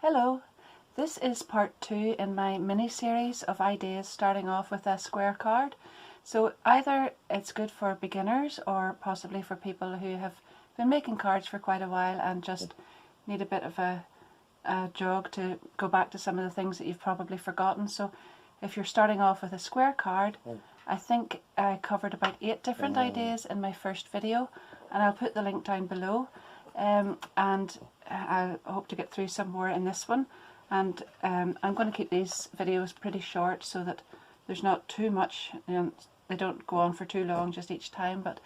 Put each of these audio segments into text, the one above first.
Hello, this is part 2 in my mini-series of ideas starting off with a square card. So either it's good for beginners or possibly for people who have been making cards for quite a while and just need a bit of a jog to go back to some of the things that you've probably forgotten. So if you're starting off with a square card, I think I covered about 8 different ideas in my first video, and I'll put the link down below. And I hope to get through some more in this one, and I'm going to keep these videos pretty short so that there's not too much, they don't go on for too long just each time. But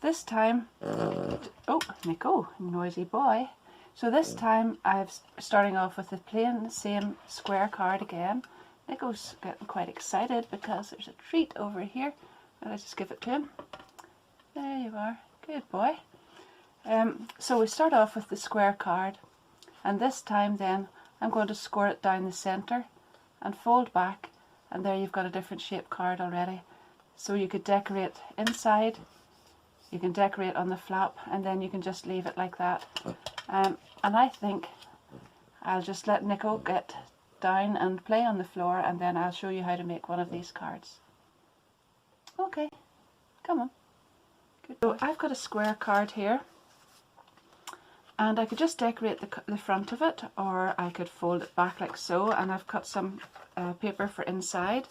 this time, oh Nico, noisy boy. So this time I'm starting off with the plain same square card again. Nico's getting quite excited because there's a treat over here. I'll just give it to him. There you are, good boy. So we start off with the square card, and this time then I'm going to score it down the centre and fold back, and there you've got a different shaped card already. So you could decorate inside, you can decorate on the flap, and then you can just leave it like that. And I think I'll just let Nico get down and play on the floor, and then I'll show you how to make one of these cards. Okay, come on. Good. So I've got a square card here, and I could just decorate the front of it, or I could fold it back like so, and I've cut some paper for inside,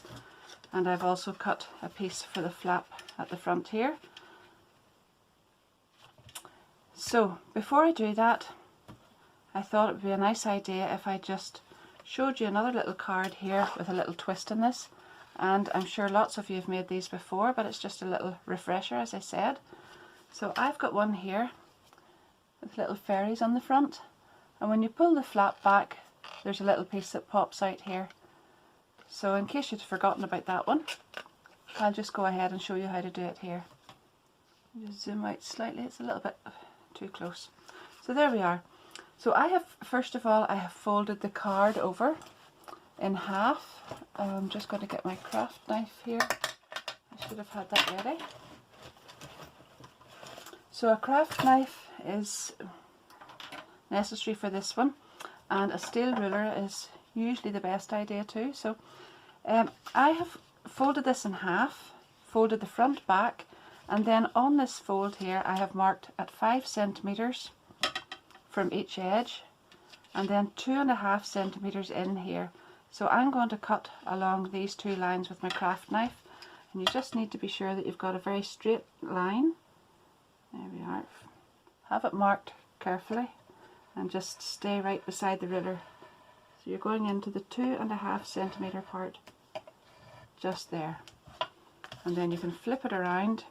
and I've also cut a piece for the flap at the front here. So before I do that, I thought it would be a nice idea if I just showed you another little card here with a little twist in this, and I'm sure lots of you have made these before, but it's just a little refresher, as I said. So I've got one here with little fairies on the front, and when you pull the flap back there's a little piece that pops out here. So in case you'd forgotten about that one, I'll just go ahead and show you how to do it here. Just zoom out slightly, it's a little bit too close. So there we are. So I have, first of all, I have folded the card over in half. I'm just going to get my craft knife here. I should have had that ready. So a craft knife is necessary for this one, and a steel ruler is usually the best idea too. So I have folded this in half, folded the front back, and then on this fold here I have marked at 5 centimeters from each edge, and then 2.5 centimeters in here. So I'm going to cut along these two lines with my craft knife, and you just need to be sure that you've got a very straight line. There we are. Have it marked carefully and just stay right beside the ruler. So you're going into the 2.5 centimeter part just there, and then you can flip it around.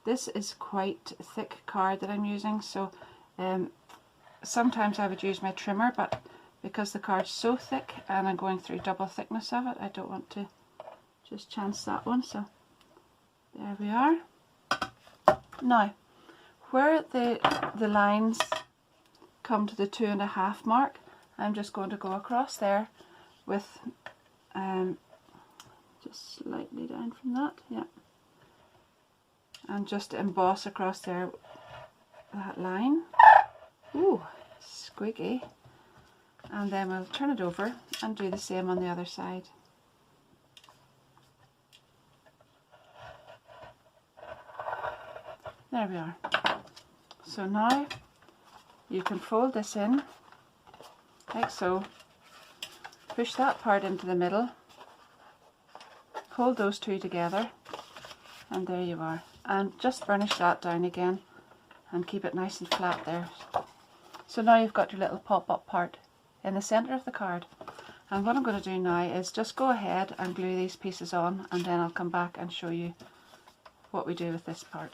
This is quite a thick card that I'm using, so sometimes I would use my trimmer, but because the card's so thick and I'm going through double thickness of it, I don't want to just chance that one. So there we are. Now where the lines come to the 2.5 mark, I'm just going to go across there with just slightly down from that, yeah, and just emboss across there that line. Ooh, squeaky. And then we'll turn it over and do the same on the other side. There we are. So now you can fold this in like so, push that part into the middle, hold those two together, and there you are. And just burnish that down again and keep it nice and flat there. So now you've got your little pop-up part in the centre of the card. And what I'm going to do now is just go ahead and glue these pieces on, and then I'll come back and show you what we do with this part.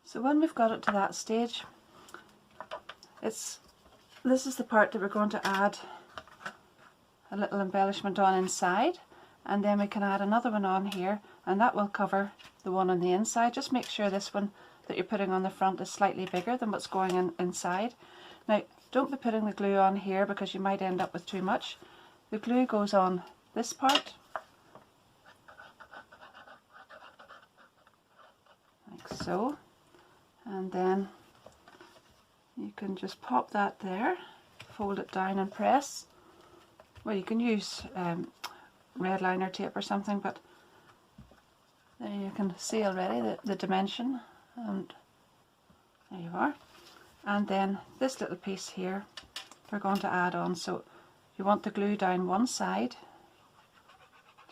So when we've got it to that stage, this is the part that we're going to add a little embellishment on inside, and then we can add another one on here, and that will cover the one on the inside. Just make sure this one that you're putting on the front is slightly bigger than what's going inside. Now don't be putting the glue on here because you might end up with too much. The glue goes on this part, like so, and then you can just pop that there, fold it down and press. Well, you can use red liner tape or something, but there you can see already the dimension, and there you are. And then this little piece here we're going to add on. So you want the glue down one side,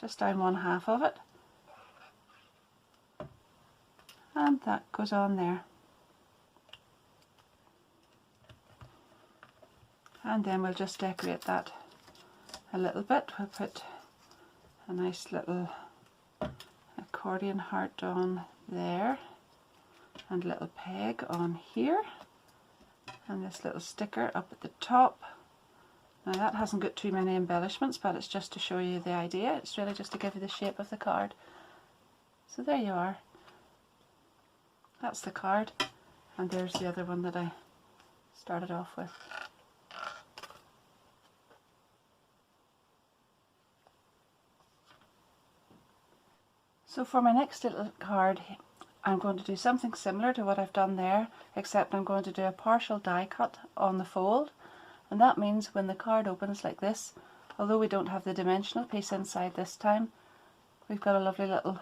just down one half of it, and that goes on there. And then we'll just decorate that a little bit. We'll put a nice little accordion heart on there, and a little peg on here, and this little sticker up at the top. Now that hasn't got too many embellishments, but it's just to show you the idea. It's really just to give you the shape of the card. So there you are. That's the card, and there's the other one that I started off with. So for my next little card, I'm going to do something similar to what I've done there, except I'm going to do a partial die cut on the fold, and that means when the card opens like this, although we don't have the dimensional piece inside this time, we've got a lovely little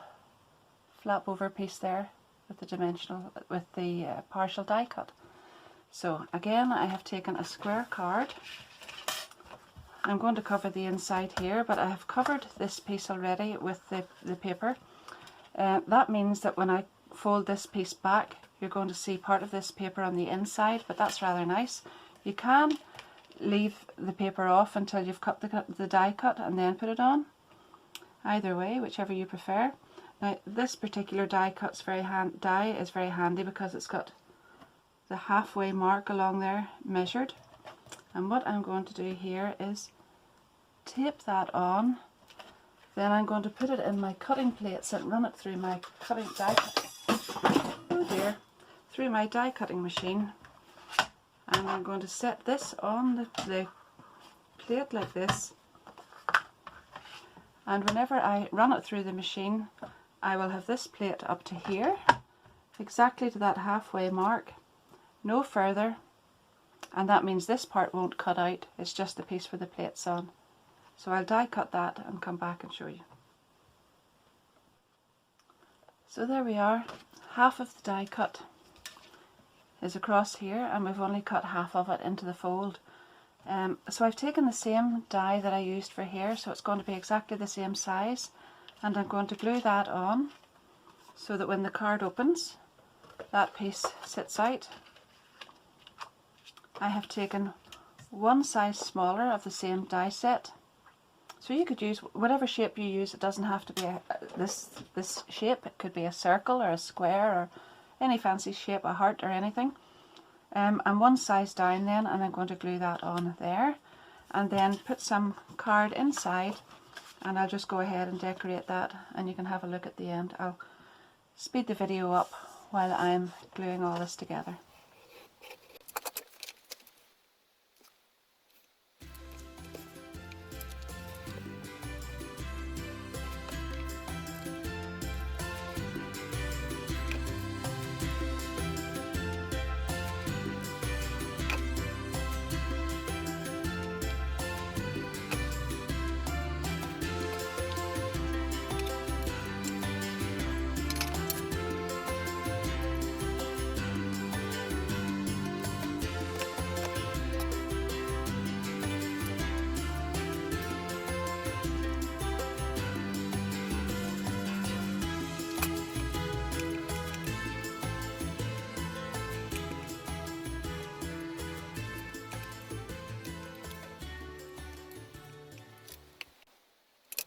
flap over piece there with the dimensional, with the partial die cut. So again, I have taken a square card. I'm going to cover the inside here, but I have covered this piece already with the paper. That means that when I fold this piece back, you're going to see part of this paper on the inside, but that's rather nice. You can leave the paper off until you've cut the die cut and then put it on. Either way, whichever you prefer. Now this particular die is very handy because it's got the halfway mark along there measured. And what I'm going to do here is tape that on. Then I'm going to put it in my cutting plates and run it through my through my die cutting machine. And I'm going to set this on the plate like this. And whenever I run it through the machine, I will have this plate up to here, exactly to that halfway mark, no further. And that means this part won't cut out, it's just the piece where the plate's on. So I'll die cut that and come back and show you. So there we are, half of the die cut is across here, and we've only cut half of it into the fold. So I've taken the same die that I used for here, so it's going to be exactly the same size, and I'm going to glue that on so that when the card opens, that piece sits out. I have taken one size smaller of the same die set. So you could use whatever shape you use. It doesn't have to be this shape. It could be a circle or a square or any fancy shape, a heart or anything. And one size down then, and I'm going to glue that on there. And then put some card inside, and I'll just go ahead and decorate that, and you can have a look at the end. I'll speed the video up while I'm gluing all this together.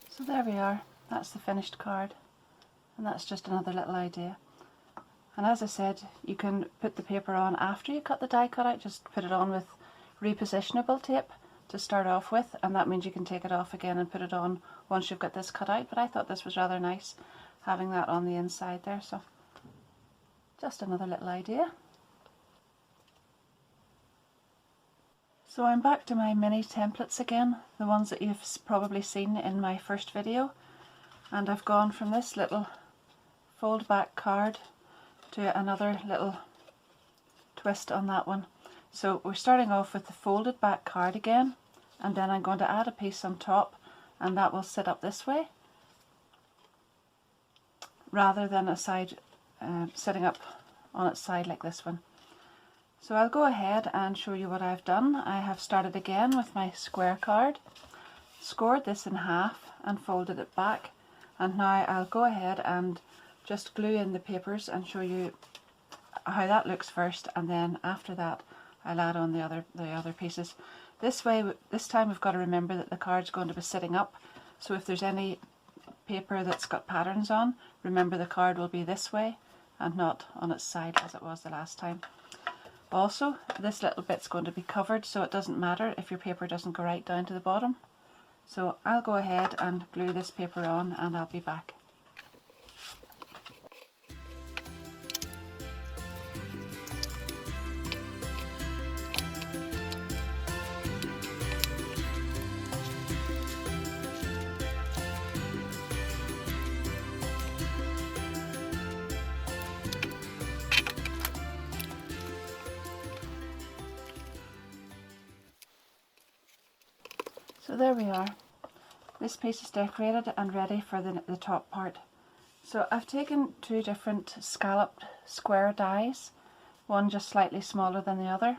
So there we are, that's the finished card, and that's just another little idea. And as I said, you can put the paper on after you cut the die cut out. Just put it on with repositionable tape to start off with, and that means you can take it off again and put it on once you've got this cut out. But I thought this was rather nice. having that on the inside there. So just another little idea. So I'm back to my mini templates again, the ones that you've probably seen in my first video, and I've gone from this little fold back card to another little twist on that one. So we're starting off with the folded back card again, and then I'm going to add a piece on top, and that will sit up this way rather than a side sitting up on its side like this one. So I'll go ahead and show you what I've done. I have started again with my square card, scored this in half and folded it back, and now I'll go ahead and just glue in the papers and show you how that looks first, and then after that I'll add on the other pieces. This time we've got to remember that the card's going to be sitting up, so if there's any paper that's got patterns on, remember the card will be this way and not on its side as it was the last time. Also, this little bit's going to be covered, so it doesn't matter if your paper doesn't go right down to the bottom. So I'll go ahead and glue this paper on and I'll be back. So there we are. This piece is decorated and ready for the top part. So I've taken two different scalloped square dies, one just slightly smaller than the other,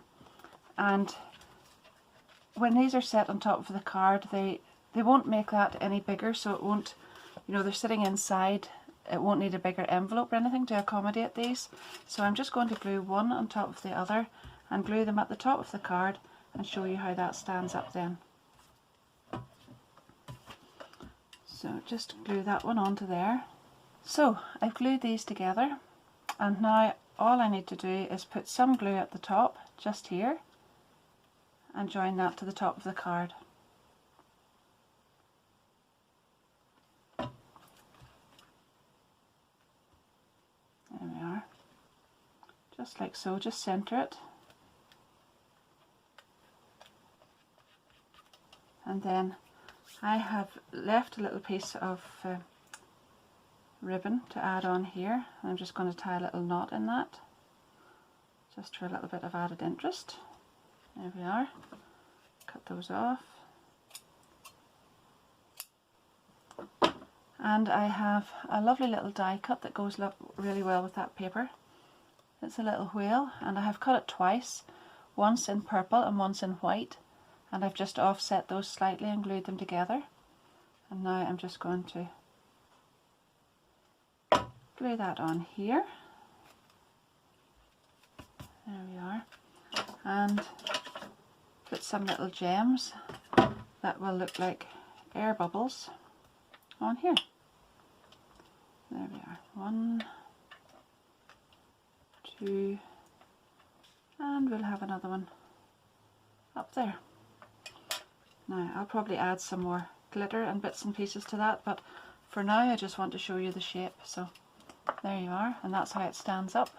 and when these are set on top of the card they won't make that any bigger, so it won't, you know, they're sitting inside, it won't need a bigger envelope or anything to accommodate these. So I'm just going to glue one on top of the other and glue them at the top of the card and show you how that stands up then. So just glue that one onto there. So I've glued these together, and now all I need to do is put some glue at the top, just here, and join that to the top of the card. There we are. Just like so, just centre it. And then I have left a little piece of ribbon to add on here. I'm just going to tie a little knot in that, just for a little bit of added interest. There we are. Cut those off. And I have a lovely little die cut that goes really well with that paper. It's a little wheel, and I have cut it twice, once in purple and once in white. And I've just offset those slightly and glued them together. And now I'm just going to glue that on here. There we are. And put some little gems that will look like air bubbles on here. There we are. 1, 2, and we'll have another one up there. Now I'll probably add some more glitter and bits and pieces to that, but for now I just want to show you the shape. So there you are, and that's how it stands up.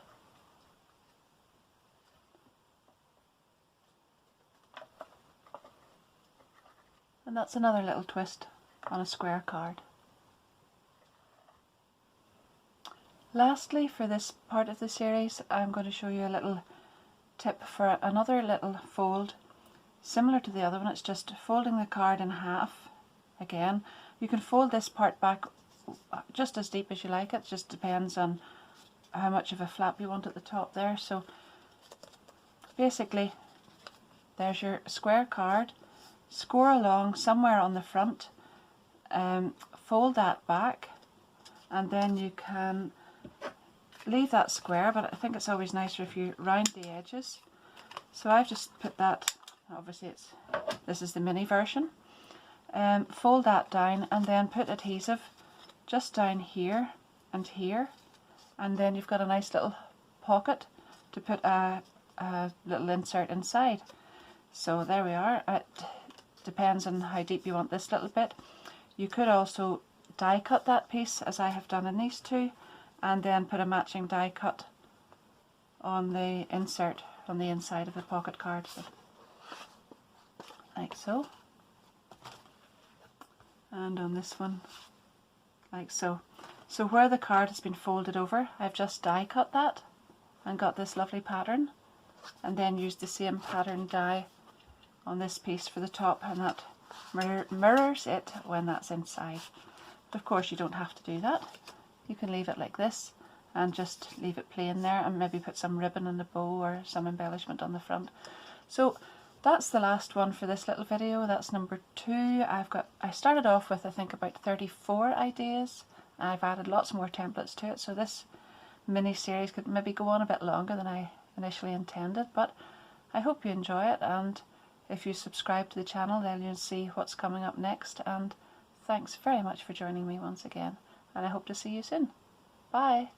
And that's another little twist on a square card. Lastly, for this part of the series, I'm going to show you a little tip for another little fold. Similar to the other one, it's just folding the card in half again. You can fold this part back just as deep as you like. It just depends on how much of a flap you want at the top there. So basically, there's your square card. Score along somewhere on the front, fold that back, and then you can leave that square, but I think it's always nicer if you round the edges. So I've just put that. Obviously this is the mini version. Fold that down and then put adhesive just down here and here, and then you've got a nice little pocket to put a little insert inside. So there we are. It depends on how deep you want this little bit. You could also die cut that piece as I have done in these two, and then put a matching die cut on the insert on the inside of the pocket card, so, like so, and on this one like so. So where the card has been folded over, I've just die cut that and got this lovely pattern, and then used the same pattern die on this piece for the top, and that mirrors it when that's inside. But of course you don't have to do that. You can leave it like this and just leave it plain there, and maybe put some ribbon on the bow or some embellishment on the front. So that's the last one for this little video. That's number 2. I started off with I think about 34 ideas. I've added lots more templates to it, so this mini series could maybe go on a bit longer than I initially intended, but I hope you enjoy it, and if you subscribe to the channel then you'll see what's coming up next. And thanks very much for joining me once again, and I hope to see you soon. Bye!